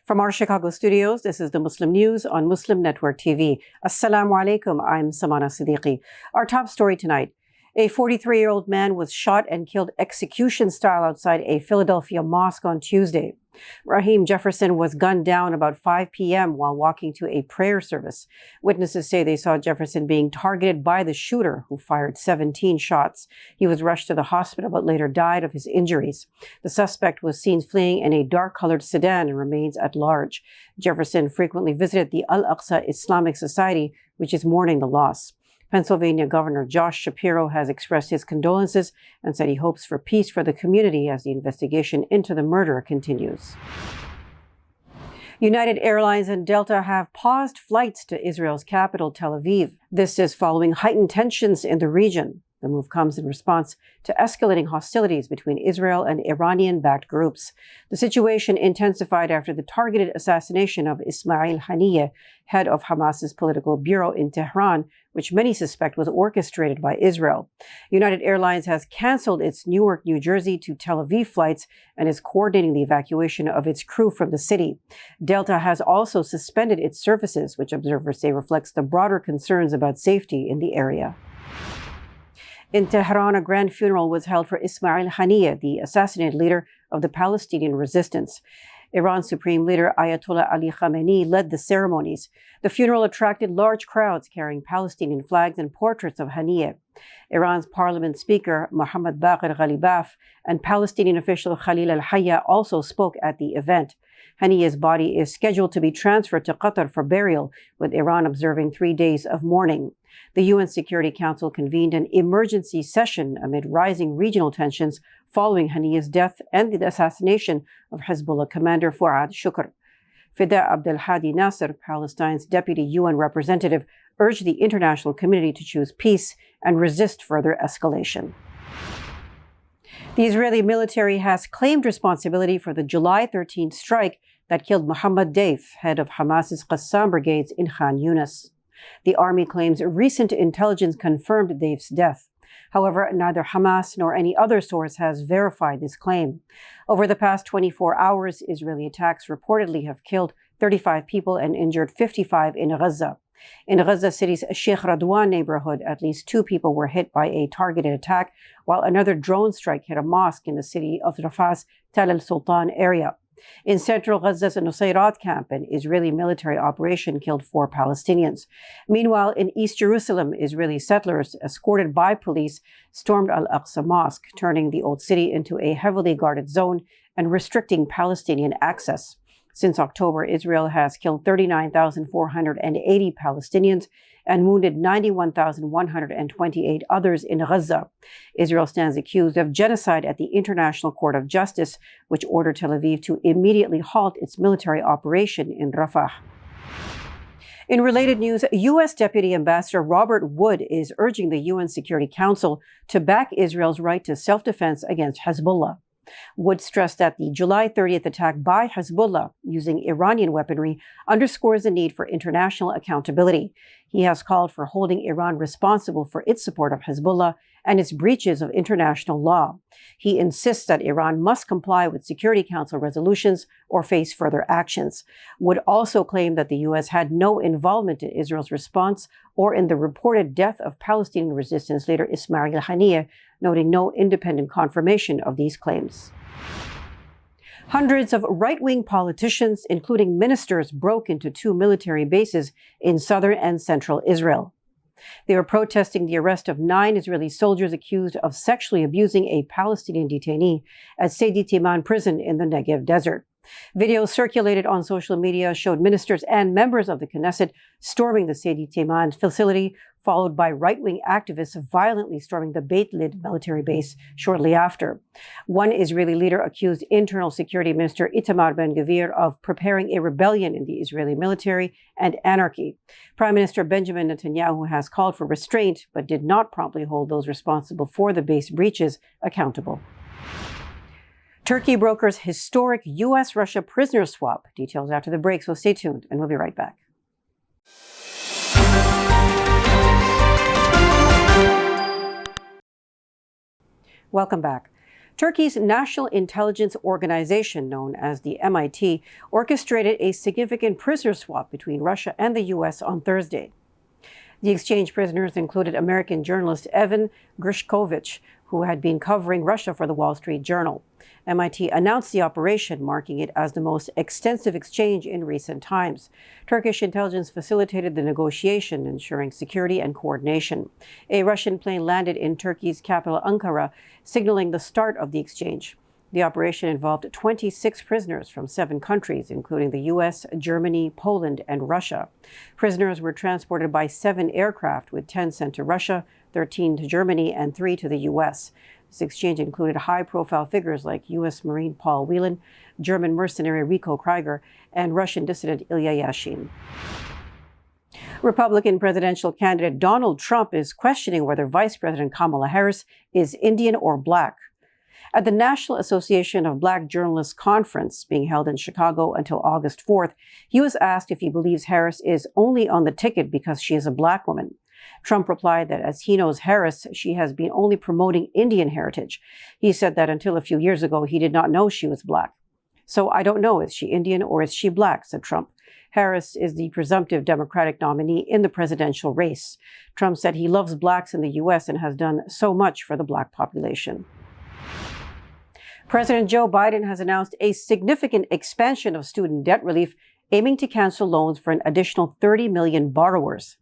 From our Chicago studios, this is the Muslim News on Muslim Network TV. Assalamu alaikum, I'm Samana Siddiqui. Our top story tonight. A 43-year-old man was shot and killed execution-style outside a Philadelphia mosque on Tuesday. Raheem Jefferson was gunned down about 5 p.m. while walking to a prayer service. Witnesses say they saw Jefferson being targeted by the shooter, who fired 17 shots. He was rushed to the hospital but later died of his injuries. The suspect was seen fleeing in a dark-colored sedan and remains at large. Jefferson frequently visited the Al-Aqsa Islamic Society, which is mourning the loss. Pennsylvania Governor Josh Shapiro has expressed his condolences and said he hopes for peace for the community as the investigation into the murder continues. United Airlines and Delta have paused flights to Israel's capital, Tel Aviv. This is following heightened tensions in the region. The move comes in response to escalating hostilities between Israel and Iranian-backed groups. The situation intensified after the targeted assassination of Ismail Haniyeh, head of Hamas's political bureau in Tehran, which many suspect was orchestrated by Israel. United Airlines has canceled its Newark, New Jersey to Tel Aviv flights and is coordinating the evacuation of its crew from the city. Delta has also suspended its services, which observers say reflects the broader concerns about safety in the area. In Tehran, a grand funeral was held for Ismail Haniyeh, the assassinated leader of the Palestinian resistance. Iran's supreme leader Ayatollah Ali Khamenei led the ceremonies. The funeral attracted large crowds carrying Palestinian flags and portraits of Haniyeh. Iran's parliament speaker Mohammad Baqir Ghalibaf and Palestinian official Khalil al-Hayya also spoke at the event. Haniyeh's body is scheduled to be transferred to Qatar for burial, with Iran observing 3 days of mourning. The UN Security Council convened an emergency session amid rising regional tensions following Haniyeh's death and the assassination of Hezbollah commander Fuad Shukr. Fida Abdelhadi Nasser, Palestine's deputy UN representative, urged the international community to choose peace and resist further escalation. The Israeli military has claimed responsibility for the July 13th strike that killed Mohammad Deif, head of Hamas's Qassam brigades in Khan Yunis. The army claims recent intelligence confirmed Deif's death. However, neither Hamas nor any other source has verified this claim. Over the past 24 hours, Israeli attacks reportedly have killed 35 people and injured 55 in Gaza. In Gaza City's Sheikh Radwan neighborhood, at least 2 people were hit by a targeted attack, while another drone strike hit a mosque in the city of Rafah's Tal al-Sultan area. In central Gaza's Nusayrat camp, an Israeli military operation killed 4 Palestinians. Meanwhile, in East Jerusalem, Israeli settlers, escorted by police, stormed Al-Aqsa Mosque, turning the old city into a heavily guarded zone and restricting Palestinian access. Since October, Israel has killed 39,480 Palestinians and wounded 91,128 others in Gaza. Israel stands accused of genocide at the International Court of Justice, which ordered Tel Aviv to immediately halt its military operation in Rafah. In related news, U.S. Deputy Ambassador Robert Wood is urging the UN Security Council to back Israel's right to self-defense against Hezbollah. Wood stressed that the July 30th attack by Hezbollah using Iranian weaponry underscores the need for international accountability. He has called for holding Iran responsible for its support of Hezbollah and its breaches of international law. He insists that Iran must comply with Security Council resolutions or face further actions. Wood also claimed that the U.S. had no involvement in Israel's response or in the reported death of Palestinian resistance leader Ismail Haniyeh, noting no independent confirmation of these claims. Hundreds of right-wing politicians, including ministers, broke into 2 military bases in southern and central Israel. They were protesting the arrest of 9 Israeli soldiers accused of sexually abusing a Palestinian detainee at Siddiqui prison in the Negev desert. Videos circulated on social media showed ministers and members of the Knesset storming the Siddiqui facility, followed by right-wing activists violently storming the Beit Lid military base shortly after. One Israeli leader accused Internal Security Minister Itamar Ben-Gvir of preparing a rebellion in the Israeli military and anarchy. Prime Minister Benjamin Netanyahu has called for restraint, but did not promptly hold those responsible for the base breaches accountable. Turkey brokers historic U.S.-Russia prisoner swap. Details after the break, so stay tuned, and we'll be right back. Welcome back. Turkey's National Intelligence Organization, known as the MIT, orchestrated a significant prisoner swap between Russia and the U.S. on Thursday. The exchange prisoners included American journalist Evan Gershkovich, who had been covering Russia for the Wall Street Journal. MIT announced the operation, marking it as the most extensive exchange in recent times. Turkish intelligence facilitated the negotiation, ensuring security and coordination. A Russian plane landed in Turkey's capital Ankara, signaling the start of the exchange. The operation involved 26 prisoners from 7 countries, including the U.S., Germany, Poland, and Russia. Prisoners were transported by 7 aircraft, with 10 sent to Russia, 13 to Germany, and 3 to the U.S. This exchange included high-profile figures like U.S. Marine Paul Whelan, German mercenary Rico Krieger, and Russian dissident Ilya Yashin. Republican presidential candidate Donald Trump is questioning whether Vice President Kamala Harris is Indian or Black. At the National Association of Black Journalists conference being held in Chicago until August 4th, he was asked if he believes Harris is only on the ticket because she is a Black woman. Trump replied that as he knows Harris, she has been only promoting Indian heritage. He said that until a few years ago, he did not know she was Black. So I don't know, is she Indian or is she Black, said Trump. Harris is the presumptive Democratic nominee in the presidential race. Trump said he loves Blacks in the U.S. and has done so much for the Black population. President Joe Biden has announced a significant expansion of student debt relief, aiming to cancel loans for an additional 30 million borrowers.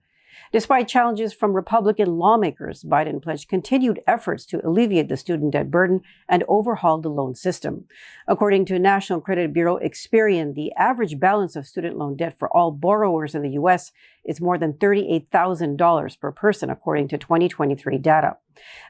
Despite challenges from Republican lawmakers, Biden pledged continued efforts to alleviate the student debt burden and overhaul the loan system. According to National Credit Bureau Experian, the average balance of student loan debt for all borrowers in the U.S. is more than $38,000 per person, according to 2023 data.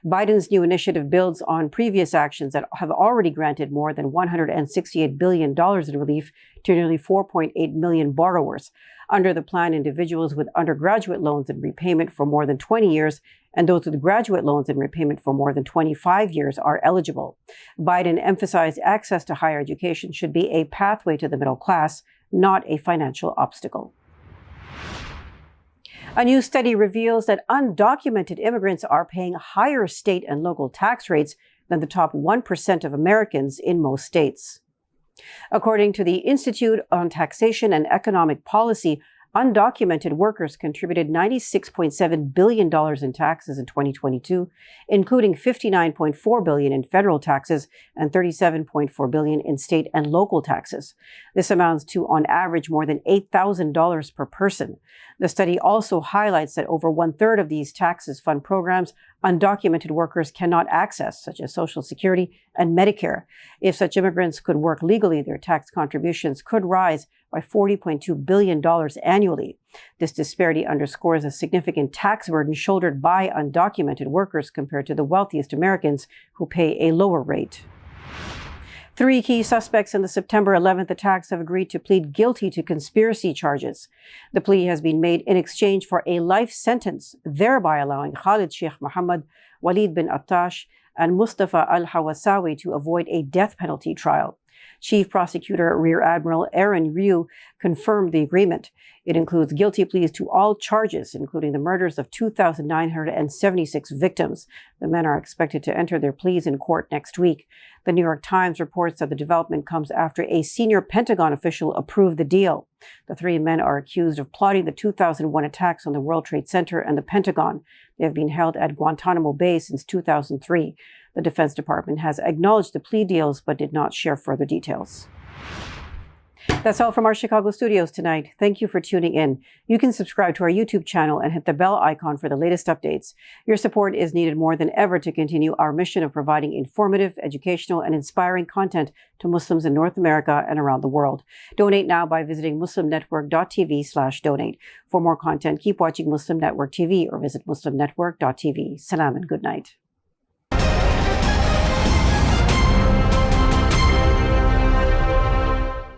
Biden's new initiative builds on previous actions that have already granted more than $168 billion in relief to nearly 4.8 million borrowers. Under the plan, individuals with undergraduate loans in repayment for more than 20 years and those with graduate loans in repayment for more than 25 years are eligible. Biden emphasized access to higher education should be a pathway to the middle class, not a financial obstacle. A new study reveals that undocumented immigrants are paying higher state and local tax rates than the top 1% of Americans in most states. According to the Institute on Taxation and Economic Policy, undocumented workers contributed $96.7 billion in taxes in 2022, including $59.4 billion in federal taxes and $37.4 billion in state and local taxes. This amounts to, on average, more than $8,000 per person. The study also highlights that over 1/3 of these taxes fund programs undocumented workers cannot access, such as Social Security and Medicare. If such immigrants could work legally, their tax contributions could rise by $40.2 billion annually. This disparity underscores a significant tax burden shouldered by undocumented workers compared to the wealthiest Americans who pay a lower rate. 3 key suspects in the September 11th attacks have agreed to plead guilty to conspiracy charges. The plea has been made in exchange for a life sentence, thereby allowing Khalid Sheikh Mohammed, Walid bin Attash, and Mustafa al-Hawasawi to avoid a death penalty trial. Chief Prosecutor Rear Admiral Aaron Ryu confirmed the agreement. It includes guilty pleas to all charges, including the murders of 2,976 victims. The men are expected to enter their pleas in court next week. The New York Times reports that the development comes after a senior Pentagon official approved the deal. The 3 men are accused of plotting the 2001 attacks on the World Trade Center and the Pentagon. They have been held at Guantanamo Bay since 2003. The Defense Department has acknowledged the plea deals but did not share further details. That's all from our Chicago studios tonight. Thank you for tuning in. You can subscribe to our YouTube channel and hit the bell icon for the latest updates. Your support is needed more than ever to continue our mission of providing informative, educational, and inspiring content to Muslims in North America and around the world. Donate now by visiting muslimnetwork.tv/donate. For more content, keep watching Muslim Network TV or visit muslimnetwork.tv. Salam and good night.